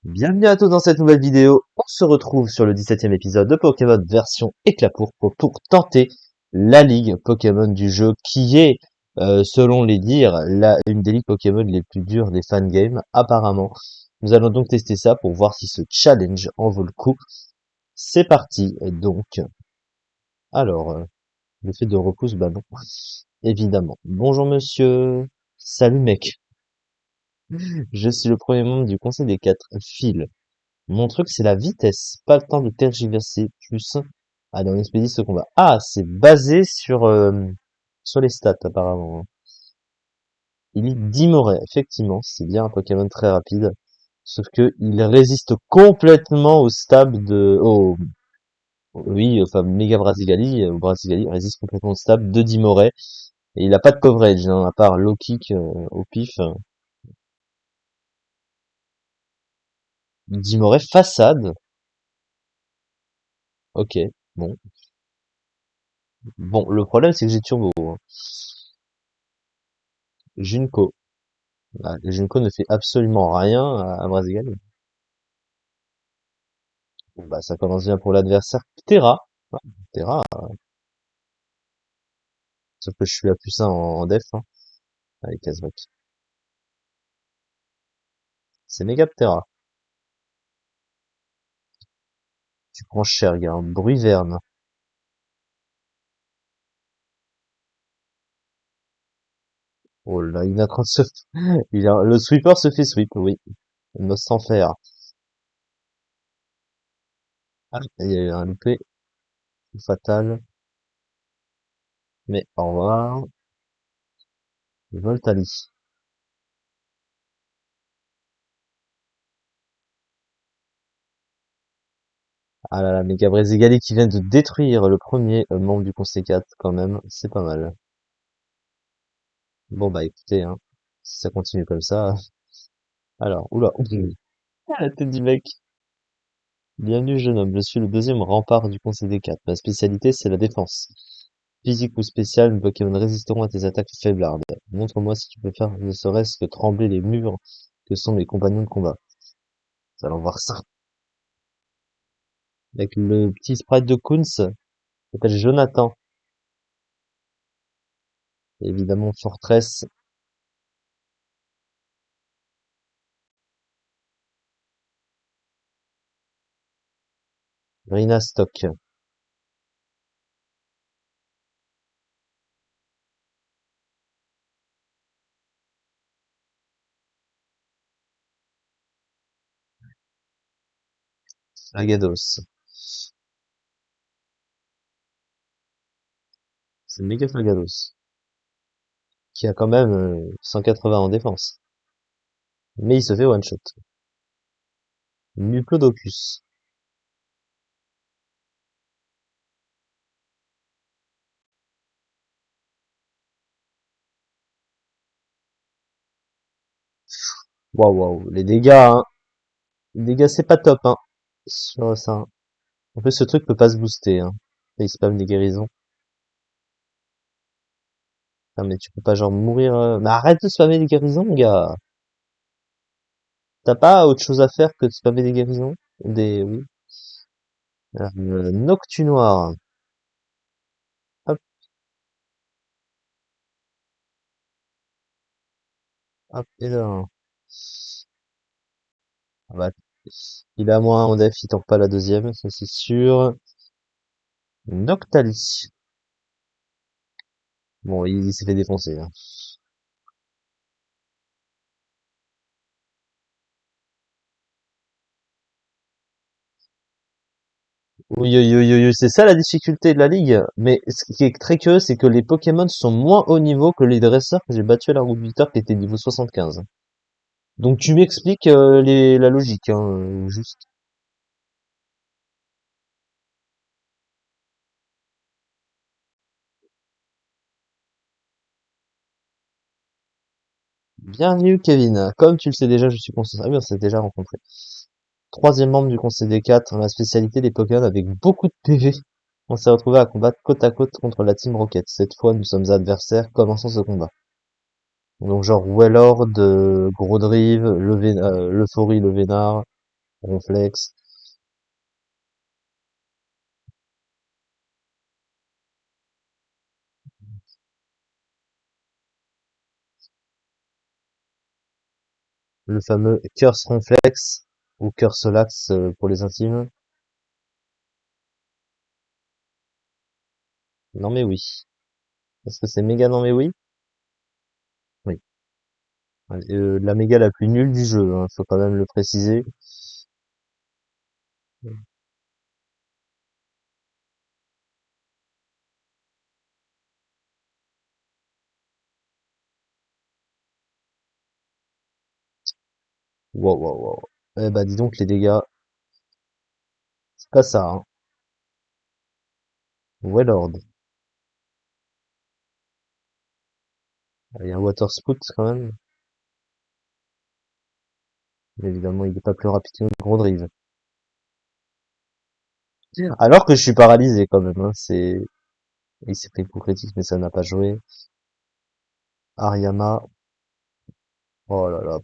Bienvenue à tous dans cette nouvelle vidéo. On se retrouve sur le 17e épisode de Pokémon version éclapour pour tenter la ligue Pokémon du jeu qui est, selon les dires, une des ligues Pokémon les plus dures des fangames, apparemment. Nous allons donc tester ça pour voir si ce challenge en vaut le coup. C'est parti, donc. Alors, l'effet de repousse, bah non, évidemment. Bonjour monsieur. Salut mec. Je suis le premier membre du conseil des 4 fils. Mon truc, c'est la vitesse. Pas le temps de tergiverser plus. Allez, on expédie ce combat. Ah, c'est basé sur les stats, apparemment. Il est Dimoré. Effectivement, c'est bien un Pokémon très rapide. Sauf que il résiste complètement au stab oui, enfin, Mega Brasigali, ou Brasigali résiste complètement au stab de Dimoré. Et il a pas de coverage, hein, à part low kick, au pif. Dimoré façade. Ok, bon. Bon, le problème, c'est que j'ai turbo, hein. Junko. Ah, Junko ne fait absolument rien à Brasigali. Bon, bah, ça commence bien pour l'adversaire. Terra. Ah, Terra, sauf que je suis à +1 en def, hein, avec Kazbak. C'est méga Terra. Tu prends cher, gars. Bruyverne. Oh là, il est en train de se... Le sweeper se fait sweep, oui. Me sans faire. Ah, il y a eu un loupé fatal. Mais au revoir. Voltali. Ah là là, méga Brasigali qui vient de détruire le premier membre du Conseil 4, quand même. C'est pas mal. Bon, bah, écoutez, hein. Si ça continue comme ça. Alors, oula, ah, la tête du mec. Bienvenue, jeune homme. Je suis le deuxième rempart du Conseil des 4. Ma spécialité, c'est la défense. Physique ou spécial, mes Pokémon résisteront à tes attaques faiblardes. Montre-moi si tu peux faire ne serait-ce que trembler les murs que sont mes compagnons de combat. Nous allons voir ça. Avec le petit sprite de Kunz, qui s'appelle Jonathan. Et évidemment, Fortress, Rina Stock, Flagados. C'est méga Flagados. Qui a quand même 180 en défense. Mais il se fait one-shot. Diplodocus. Waouh, waouh. Les dégâts, hein. Les dégâts, c'est pas top, hein. Sur ça, hein. En plus, ce truc peut pas se booster, hein. Et il spam des guérisons. Ah, mais tu peux pas genre mourir. Mais arrête de spammer des guérisons, gars. T'as pas autre chose à faire que de spammer des guérisons? Oui. Noctunoir. Hop, hop, et là. Ah bah, il a moins en def, il tank pas la deuxième, ça c'est sûr. Noctali. Bon, il s'est fait défoncer, hein. Oui, oui, oui, oui, oui, c'est ça la difficulté de la ligue. Mais ce qui est très curieux, c'est que les Pokémon sont moins haut niveau que les dresseurs que j'ai battu à la route du tard qui était niveau 75. Donc tu m'expliques la logique, hein, juste. Bienvenue Kevin. Comme tu le sais déjà, je suis concentré. Ah oui, on s'est déjà rencontré. Troisième membre du Conseil des 4, la spécialité des Pokémon avec beaucoup de PV. On s'est retrouvé à combattre côte à côte contre la Team Rocket. Cette fois, nous sommes adversaires. Commençons ce combat. Donc genre Wellord, Grodrive, L'Euphorie, le Vénard. Ronflex, le fameux Curse Ronflex, ou Curse Lax pour les intimes. Non mais oui. Est-ce que c'est méga non mais oui? Oui. La méga la plus nulle du jeu, hein, faut quand même le préciser. Wow, wow, wow. Eh bah dis donc les dégâts, c'est pas ça, hein. Wellord. Il y a un Water Spout quand même. Mais évidemment, il est pas plus rapide qu'une Gros Drive. Alors que je suis paralysé quand même, hein. Il s'est pris coup critique, mais ça n'a pas joué. Ariama. Oh là là.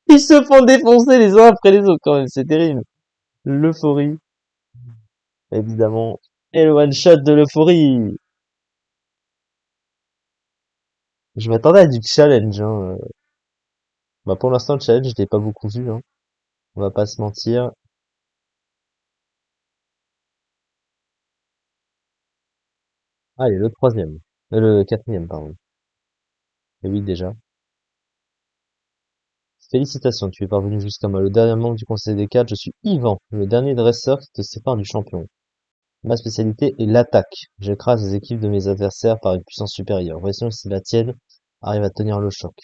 Ils se font défoncer les uns après les autres quand même, c'est terrible. L'euphorie, évidemment. Et le one shot de l'euphorie. Je m'attendais à du challenge, hein. Bah, pour l'instant, le challenge, je l'ai pas beaucoup vu, hein. On va pas se mentir. Allez, le troisième. Le quatrième, pardon. Et oui, déjà. Félicitations, tu es parvenu jusqu'à moi. Le dernier membre du conseil des quatre, je suis Yvan, le dernier dresseur qui te sépare du champion. Ma spécialité est l'attaque. J'écrase les équipes de mes adversaires par une puissance supérieure. Voyons si la tienne arrive à tenir le choc.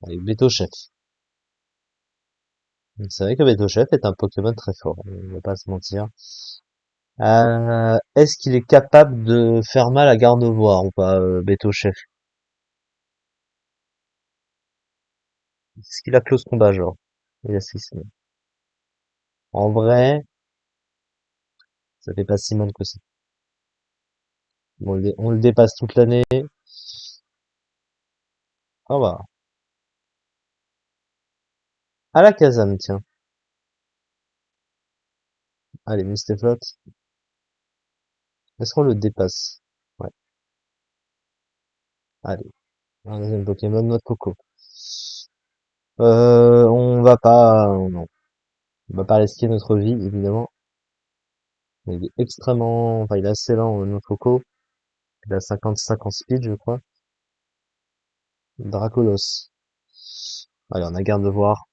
Avec Beto Chef. C'est vrai que Beto Chef est un Pokémon très fort, on va pas se mentir. Est-ce qu'il est capable de faire mal à Gardevoir ou pas, Beto Chef? Est-ce qu'il a close combat, genre? Il a 6. En vrai, ça fait pas si mal que ça. Bon, on le dépasse toute l'année. Ah bah. À la Kazam, tiens. Allez, Mustaflot. Est-ce qu'on le dépasse? Ouais. Allez. Un deuxième Pokémon, notre Coco. On va pas, non. On va pas risquer notre vie, évidemment. Il est extrêmement, enfin, il est assez lent, notre Coco. Il a 55 en speed, je crois. Dracolos. Allez, on a garde de voir.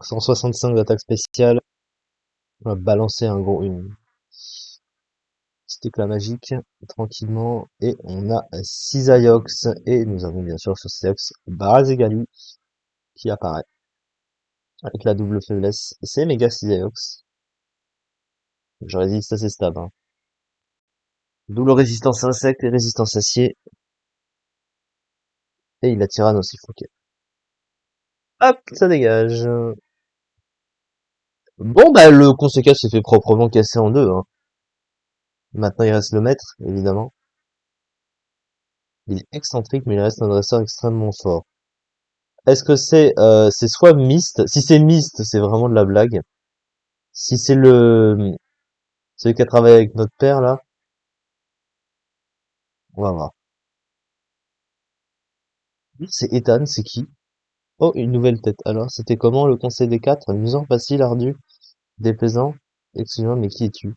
165 d'attaque spéciale. On va balancer une petit éclat magique, tranquillement. Et on a Cisaiox. Et nous avons bien sûr sur Cisaiox Barazegali qui apparaît. Avec la double faiblesse. C'est méga Cisaiox. Je résiste à ces stabs, hein. Double résistance à insectes et résistance acier. Et il a Tyrann aussi, ok. Hop, ça dégage. Bon, bah, le conséquent s'est fait proprement casser en deux, hein. Maintenant, il reste le maître, évidemment. Il est excentrique, mais il reste un dresseur extrêmement fort. Est-ce que c'est soit Mist? Si c'est Mist, c'est vraiment de la blague. Si c'est celui qui a travaillé avec notre père, là, on va voir. C'est Ethan, c'est qui? Oh, une nouvelle tête. Alors, c'était comment le conseil des quatre? Amusant, facile, ardu, déplaisant? Excusez-moi, mais qui es-tu?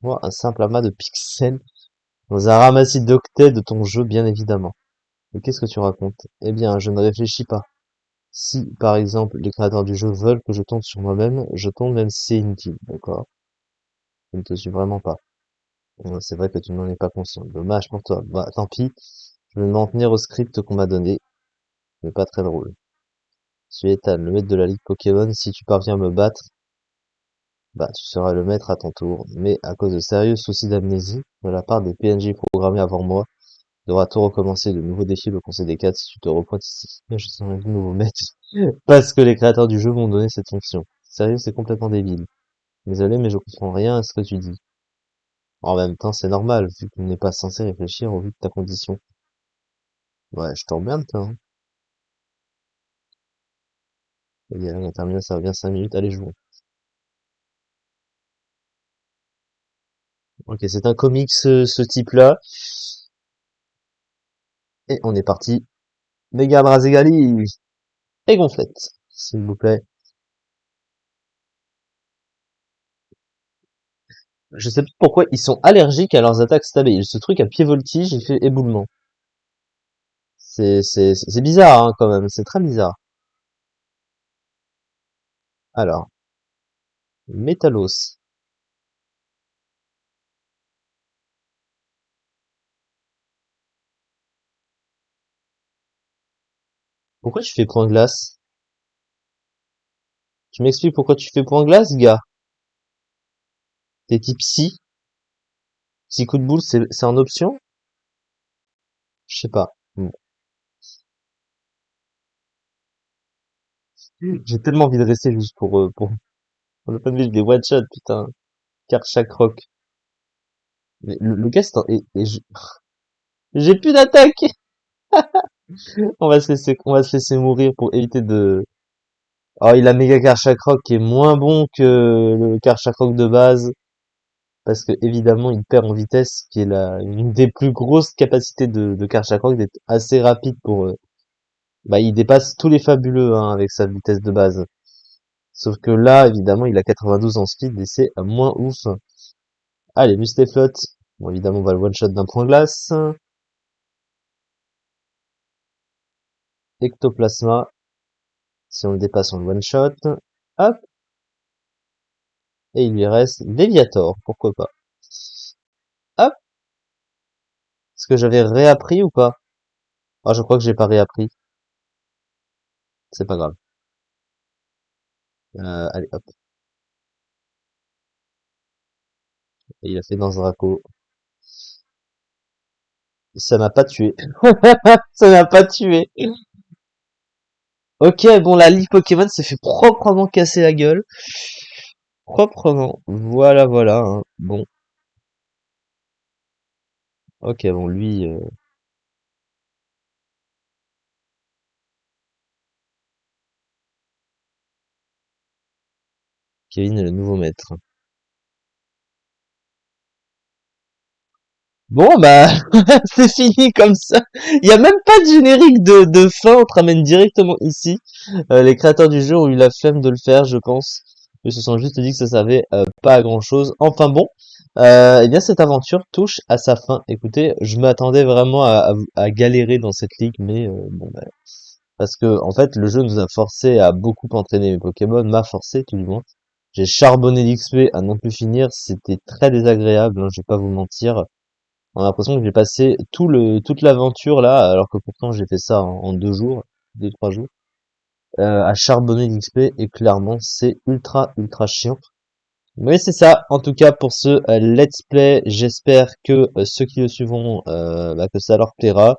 Moi, un simple amas de pixels dans un ramassis d'octets de ton jeu, bien évidemment. Mais qu'est-ce que tu racontes? Eh bien, je ne réfléchis pas. Si, par exemple, les créateurs du jeu veulent que je tombe sur moi-même, je tombe même si c'est inutile, d'accord? Je ne te suis vraiment pas. C'est vrai que tu n'en es pas conscient. Dommage pour toi. Bah, tant pis. Je vais m'en tenir au script qu'on m'a donné. Mais pas très drôle. Je suis Ethan, le maître de la Ligue Pokémon. Si tu parviens à me battre, bah, tu seras le maître à ton tour. Mais à cause de sérieux soucis d'amnésie de la part des PNJ programmés avant moi, tu devras tout recommencer. De nouveaux défis le conseil des 4 si tu te repointes ici. Je serai le nouveau maître. Parce que les créateurs du jeu m'ont donné cette fonction. Sérieux, c'est complètement débile. Désolé, mais je comprends rien à ce que tu dis. En même temps, c'est normal, vu que tu n'es pas censé réfléchir au vu de ta condition. Ouais, je t'emmerde, toi, hein. Et on a terminé, ça va bien 5 minutes. Allez, jouons. Ok, c'est un comics, ce type-là. Et on est parti. Méga Braségali et gonflette, s'il vous plaît. Je sais pas pourquoi ils sont allergiques à leurs attaques stables. Ce truc à pied voltige, il fait éboulement. C'est bizarre, hein, quand même. C'est très bizarre. Alors, Métalos. Pourquoi tu fais point glace? Tu m'expliques pourquoi tu fais point glace, gars? T'es type psy? Psy coup de boule, c'est en option? Je sais pas. Bon. J'ai tellement envie de rester juste pour le fun de vivre des one shot, putain. Karchak Rock. Mais le gars, j'ai plus d'attaque! On va se laisser mourir pour éviter de... Oh, il a méga Karchak Rock qui est moins bon que le Karchak Rock de base. Parce que, évidemment, il perd en vitesse, qui est une des plus grosses capacités de Karchak Rock, d'être assez rapide bah, il dépasse tous les fabuleux, hein, avec sa vitesse de base. Sauf que là, évidemment, il a 92 en speed et c'est moins ouf. Allez, Mustéflotte. Bon, évidemment, on va le one-shot d'un point glace. Ectoplasma. Si on le dépasse, on le one-shot. Hop. Et il lui reste Déviator. Pourquoi pas. Hop. Est-ce que j'avais réappris ou pas? Ah, je crois que j'ai pas réappris. C'est pas grave. Allez, hop. Et il a fait dans Draco. Ça m'a pas tué. Ça m'a pas tué. Ok, bon, la Ligue Pokémon s'est fait proprement casser la gueule. Proprement. Voilà, voilà, hein. Bon. Ok, bon, lui, Kevin est le nouveau maître. Bon, bah, c'est fini comme ça. Il y a même pas de générique de fin, on te ramène directement ici. Les créateurs du jeu ont eu la flemme de le faire, je pense. Ils se sont juste dit que ça servait pas à grand chose. Enfin bon, eh bien cette aventure touche à sa fin. Écoutez, je m'attendais vraiment à galérer dans cette ligue, mais bon, bah, parce que en fait le jeu nous a forcé à beaucoup entraîner mes Pokémon, m'a forcé tout du moins. J'ai charbonné l'XP à non plus finir, c'était très désagréable, hein, je vais pas vous mentir. On a l'impression que j'ai passé toute l'aventure là, alors que pourtant j'ai fait ça en 2 jours, 2, 3 jours, à charbonner l'XP et clairement c'est ultra chiant. Mais c'est ça, en tout cas pour ce let's play, j'espère que ceux qui le suivront, bah, que ça leur plaira.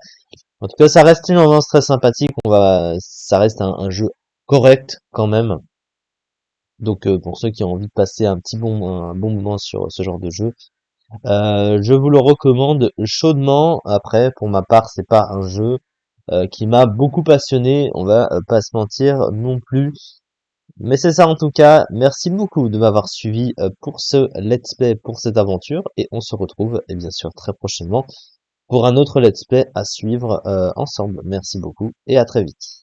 En tout cas, ça reste une ambiance très sympathique. Ça reste un jeu correct quand même. Donc pour ceux qui ont envie de passer un bon moment sur ce genre de jeu, je vous le recommande chaudement. Après, pour ma part, c'est pas un jeu qui m'a beaucoup passionné. On va pas se mentir non plus. Mais c'est ça en tout cas. Merci beaucoup de m'avoir suivi pour ce let's play, pour cette aventure, et on se retrouve et bien sûr très prochainement pour un autre let's play à suivre ensemble. Merci beaucoup et à très vite.